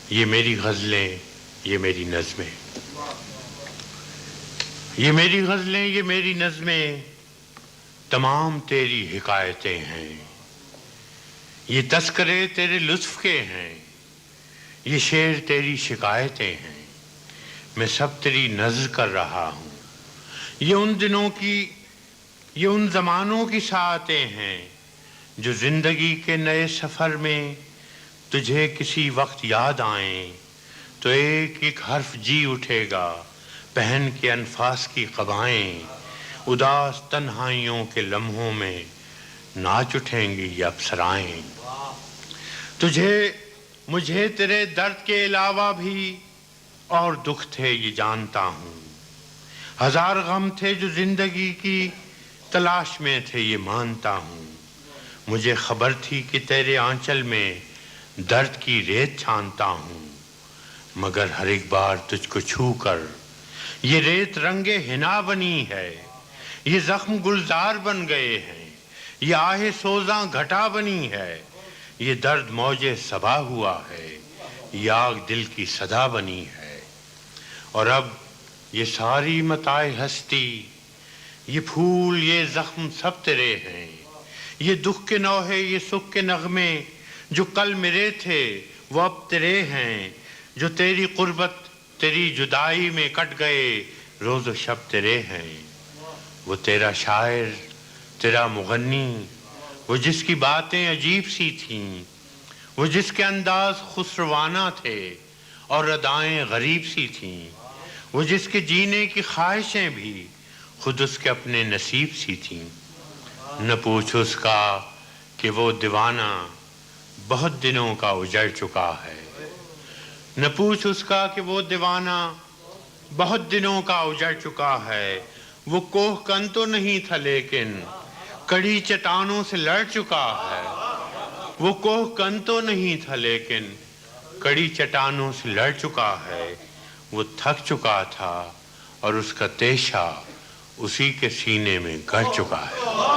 یہ میری غزلیں، یہ میری نظمیں، یہ میری غزلیں، یہ میری نظمیں تمام تیری حکایتیں ہیں۔ یہ تذکرے تیرے لطف کے ہیں، یہ شعر تیری شکایتیں ہیں۔ میں سب تیری نظر کر رہا ہوں۔ یہ ان دنوں کی، یہ ان زمانوں کی ساعتیں ہیں جو زندگی کے نئے سفر میں تجھے کسی وقت یاد آئیں تو ایک ایک حرف جی اٹھے گا، پہن کے انفاس کی قبائیں، اداس تنہائیوں کے لمحوں میں ناچ اٹھیں گی یہ ابصرائیں۔ مجھے تیرے درد کے علاوہ بھی اور دکھ تھے یہ جانتا ہوں، ہزار غم تھے جو زندگی کی تلاش میں تھے یہ مانتا ہوں۔ مجھے خبر تھی کہ تیرے آنچل میں درد کی ریت چھانتا ہوں، مگر ہر ایک بار تجھ کو چھو کر یہ ریت رنگ حنا بنی ہے، یہ زخم گلزار بن گئے ہیں، یہ آہ سوزاں گھٹا بنی ہے، یہ درد موج صبا ہوا ہے، یہ آگ دل کی صدا بنی ہے۔ اور اب یہ ساری متاع ہستی، یہ پھول، یہ زخم سب تیرے ہیں، یہ دکھ کے نوحے، یہ سکھ کے نغمے جو کل میرے تھے وہ اب تیرے ہیں، جو تیری قربت تیری جدائی میں کٹ گئے روز و شب تیرے ہیں۔ وہ تیرا شاعر، تیرا مغنی، وہ جس کی باتیں عجیب سی تھیں، وہ جس کے انداز خسروانہ تھے اور ادائیں غریب سی تھیں، وہ جس کے جینے کی خواہشیں بھی خود اس کے اپنے نصیب سی تھیں۔ نہ پوچھ اس کا کہ وہ دیوانہ بہت دنوں کا اجڑ چکا ہے، نہ پوچھ اس کا کہ وہ دیوانہ بہت دنوں کا اجڑ چکا ہے۔ وہ کوہ کن تو نہیں تھا لیکن کڑی چٹانوں سے لڑ چکا ہے، وہ کوہ کن تو نہیں تھا لیکن کڑی چٹانوں سے لڑ چکا ہے۔ وہ تھک چکا تھا اور اس کا تیشہ اسی کے سینے میں گڑ چکا ہے۔